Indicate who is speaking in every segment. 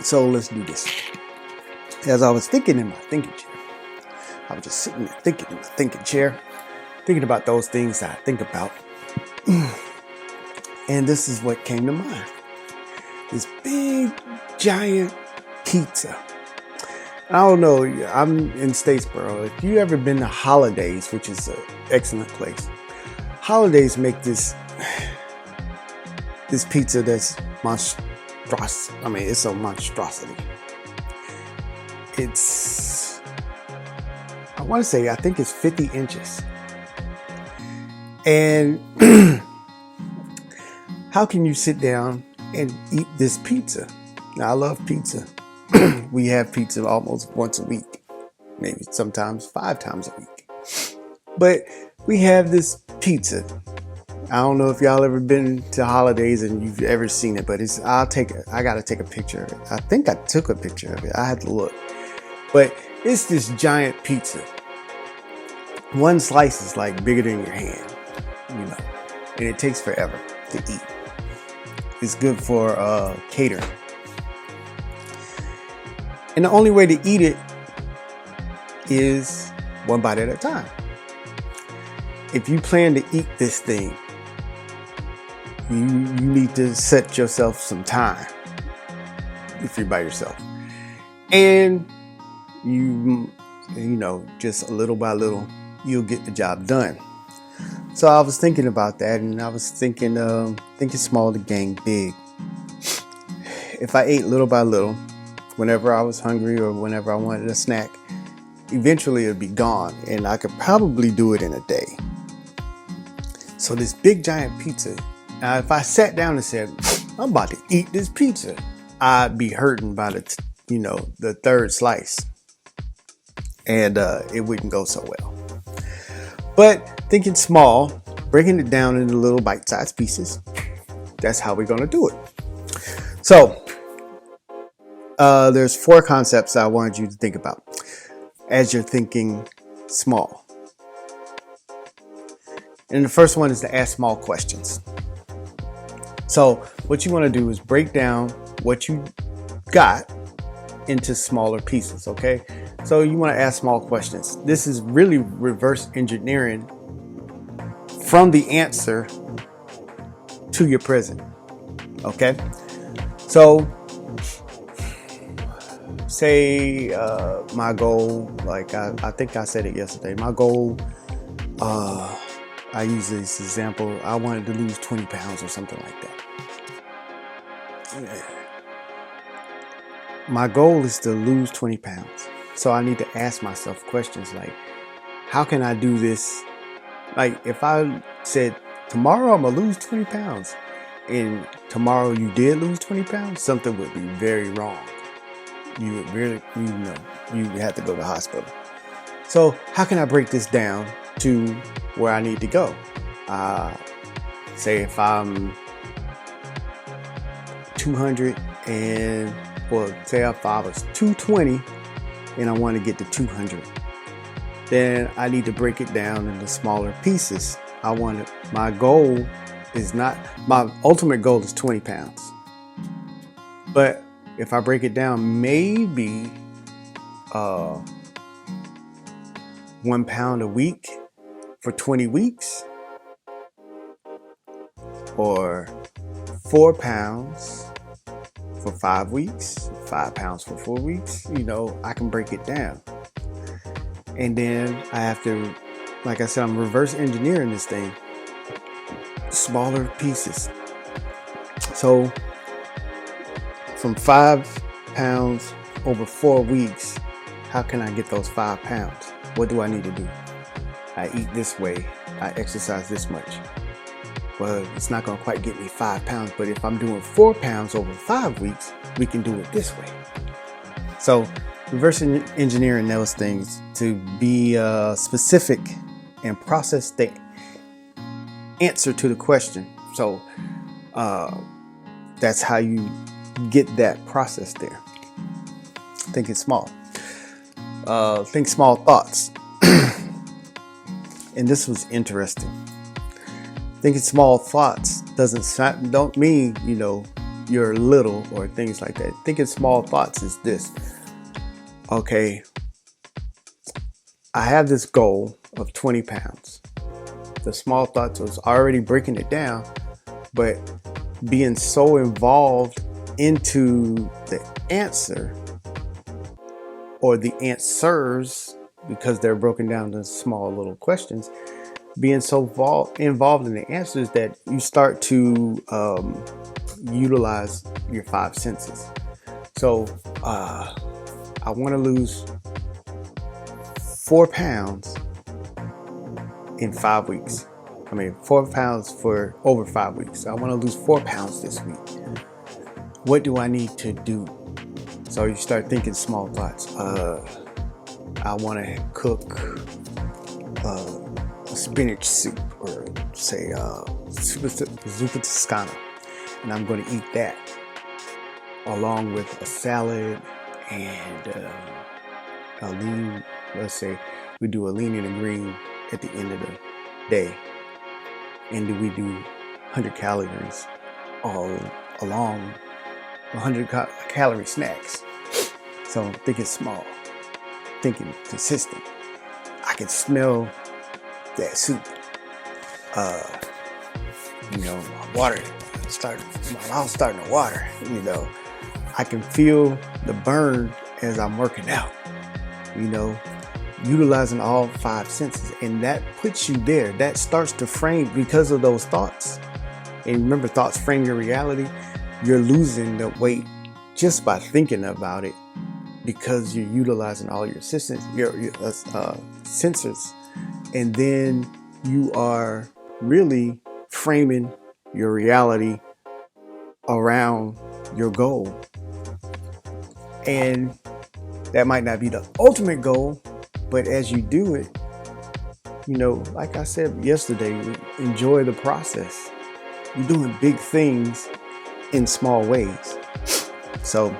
Speaker 1: So let's do this. As I was thinking in my thinking chair, I was just sitting there thinking in my thinking chair, thinking about those things that I think about. And this is what came to mind. This big, giant pizza. I don't know, I'm in Statesboro. If you ever been to Holidays, which is an excellent place, Holidays make this pizza that's monstrous. I mean, it's a monstrosity. I think it's 50 inches. And how can you sit down and eat this pizza? Now, I love pizza. We have pizza almost once a week, maybe sometimes 5 times a week. But we have this pizza. I don't know if y'all ever been to Holidays and you've ever seen it, but I gotta take a picture of it. I think I took a picture of it. I had to look. But it's this giant pizza. One slice is like bigger than your hand, and it takes forever to eat. It's good for catering. And the only way to eat it is one bite at a time. If you plan to eat this thing, you need to set yourself some time if you're by yourself. And just a little by little, you'll get the job done. So I was thinking about that, and I was thinking small to gain big. If I ate little by little, whenever I was hungry or whenever I wanted a snack, eventually it'd be gone, and I could probably do it in a day. So this big giant pizza, now if I sat down and said, I'm about to eat this pizza, I'd be hurting by the third slice, and it wouldn't go so well. But thinking small, breaking it down into little bite-sized pieces, that's how we're going to do it. So there's 4 concepts I wanted you to think about as you're thinking small. And the first one is to ask small questions. So what you want to do is break down what you got into smaller pieces, okay? So you want to ask small questions. This is really reverse engineering from the answer to your present, okay? So say my goal, like I think I said it yesterday, my goal, I use this example, I wanted to lose 20 pounds or something like that. My goal is to lose 20 pounds. So I need to ask myself questions like, how can I do this? Like if I said, tomorrow I'm going to lose 20 pounds, and tomorrow you did lose 20 pounds, something would be very wrong. You would really, you have to go to the hospital. So how can I break this down to where I need to go? Say if I'm 200 say if I was 220 and I want to get to 200, then I need to break it down into smaller pieces. My ultimate goal is 20 pounds. But if I break it down, maybe 1 pound a week for 20 weeks, or 4 pounds for 5 weeks, 5 pounds for 4 weeks, I can break it down. And then I have to, like I said, I'm reverse engineering this thing, smaller pieces. So from 5 pounds over 4 weeks, how can I get those 5 pounds? What do I need to do? I eat this way, I exercise this much. Well, it's not going to quite get me 5 pounds, but if I'm doing 4 pounds over 5 weeks, we can do it this way. So reverse engineering those things to be specific and process the answer to the question. So that's how you get that process there. Thinking small. Think small thoughts. And this was interesting. Thinking small thoughts don't mean, you you're little or things like that. Thinking small thoughts is this. Okay, I have this goal of 20 pounds. The small thoughts was already breaking it down, but being so involved into the answer or the answers, because they're broken down into small little questions, being so involved in the answers that you start to utilize your five senses. So I want to lose 4 pounds in 5 weeks. 4 pounds for over 5 weeks. I want to lose 4 pounds this week. What do I need to do? So you start thinking small thoughts. I want to cook a spinach soup, or say zuppa toscana, and I'm going to eat that along with a salad and a lean. Let's say we do a lean and a green at the end of the day, and do we do 100 calories all along 100 calorie snacks. So I'm thinking small, thinking consistent. I can smell that soup. My mouth's starting to water. I can feel the burn as I'm working out. Utilizing all 5 senses, and that puts you there. That starts to frame, because of those thoughts. And remember, thoughts frame your reality. You're losing the weight just by thinking about it, because you're utilizing all your senses, your sensors, and then you are really framing your reality around your goal. And that might not be the ultimate goal, but as you do it, like I said yesterday, enjoy the process. You're doing big things in small ways. So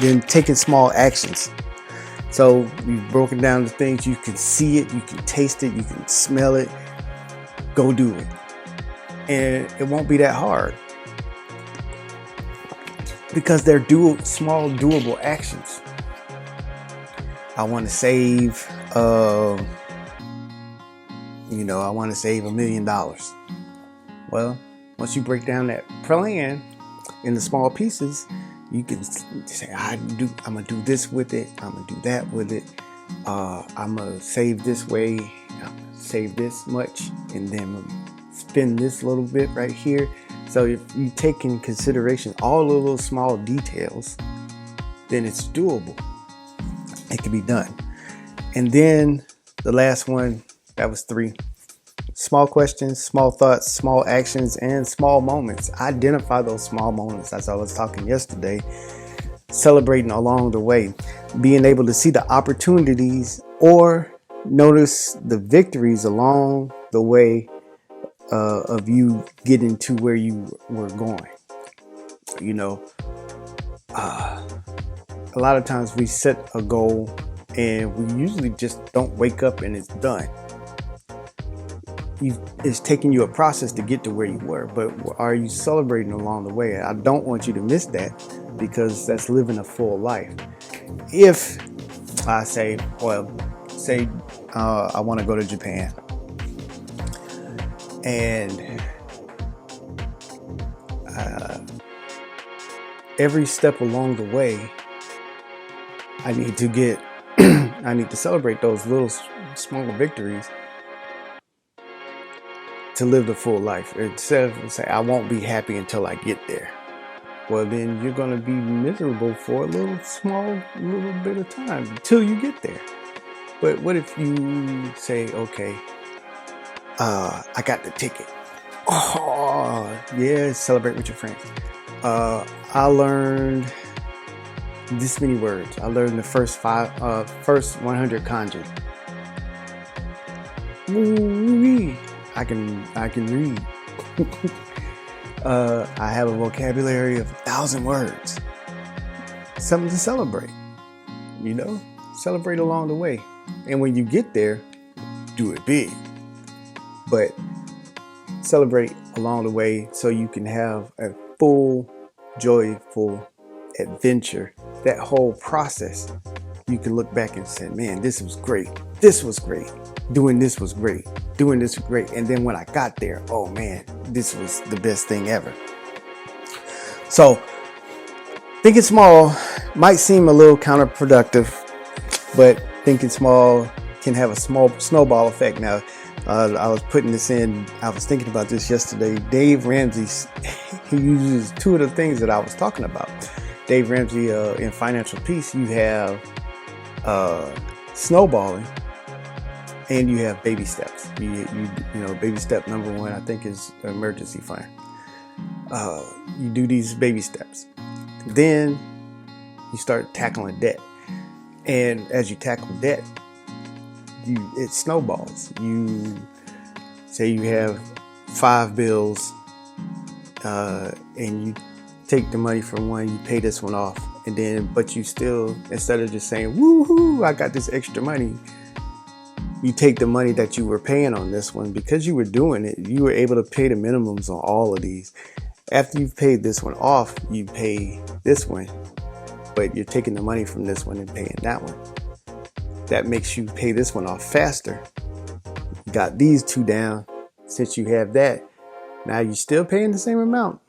Speaker 1: then taking small actions. So we've broken down the things. You can see it, you can taste it, you can smell it. Go do it. And it won't be that hard, because they're small, doable actions. I want to save, I want to save $1 million. Well, once you break down that plan in the small pieces, you can say, I'm gonna do this with it. I'm gonna do that with it. I'm gonna save this way. I'm gonna save this much, and then I'm gonna spend this little bit right here. So if you take in consideration all the little small details, then it's doable. It can be done. And then the last one, that was 3. Small questions, small thoughts, small actions, and small moments. Identify those small moments, as I was talking yesterday. Celebrating along the way. Being able to see the opportunities or notice the victories along the way of you getting to where you were going. A lot of times we set a goal and we usually just don't wake up and it's done. It's taking you a process to get to where you were, but are you celebrating along the way? I don't want you to miss that, because that's living a full life. If I say, I want to go to Japan, and every step along the way, I need to celebrate those little small victories to live the full life. Instead of say, I won't be happy until I get there. Well, then you're going to be miserable for a little bit of time until you get there. But what if you say, okay, I got the ticket. Oh, yeah, celebrate with your friends. I learned this many words. I learned the first 100 kanji. Ooh-wee. I can read. I have a vocabulary of 1,000 words. Something to celebrate. Celebrate along the way. And when you get there, do it big. But celebrate along the way so you can have a full, joyful adventure, that whole process, you can look back and say, man, this was great. This was great. Doing this was great. Doing this was great. And then when I got there, oh man, this was the best thing ever. So thinking small might seem a little counterproductive, but thinking small can have a small snowball effect. Now, I was putting this in, I was thinking about this yesterday. Dave Ramsey, he uses two of the things that I was talking about. Dave Ramsey, in Financial Peace, you have snowballing and you have baby steps. You know, baby step number one, I think, is emergency fund. You do these baby steps. Then you start tackling debt. And as you tackle debt, it snowballs. You say you have 5 bills, and you take the money from one, you pay this one off, and then, but you still, instead of just saying, woohoo, I got this extra money, you take the money that you were paying on this one, because you were doing it, you were able to pay the minimums on all of these. After you've paid this one off, you pay this one, but you're taking the money from this one and paying that one. That makes you pay this one off faster. You got these two down. Since you have that, now you're still paying the same amount,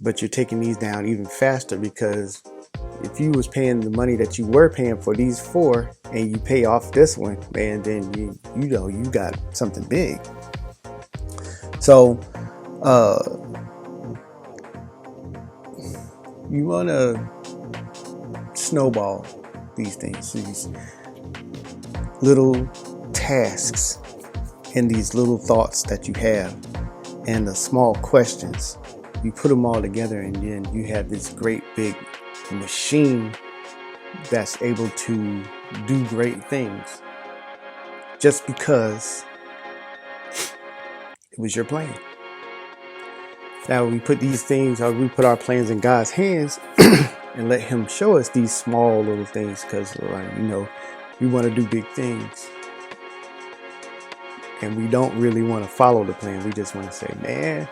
Speaker 1: but you're taking these down even faster, because if you was paying the money that you were paying for these 4 and you pay off this one, man, then you know you got something big. So you want to snowball these things, these little tasks and these little thoughts that you have and the small questions. You put them all together, and then you have this great big machine that's able to do great things just because it was your plan. Now we put these things, or we put our plans in God's hands and let Him show us these small little things, because we want to do big things, and we don't really want to follow the plan. We just want to say, man,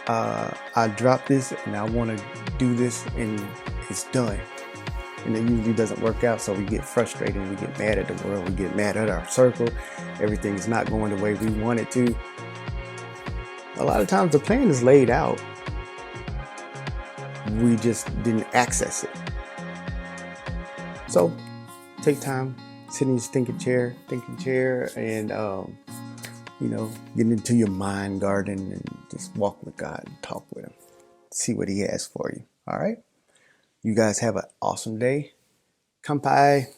Speaker 1: I dropped this and I want to do this, and it's done. And it usually doesn't work out, so we get frustrated and we get mad at the world, we get mad at our circle. Everything's not going the way we want it to. A lot of times the plan is laid out, we just didn't access it. So take time, sit in your thinking chair, and get into your mind garden and just walk with God and talk with Him. See what He has for you. All right. You guys have an awesome day. Kampai.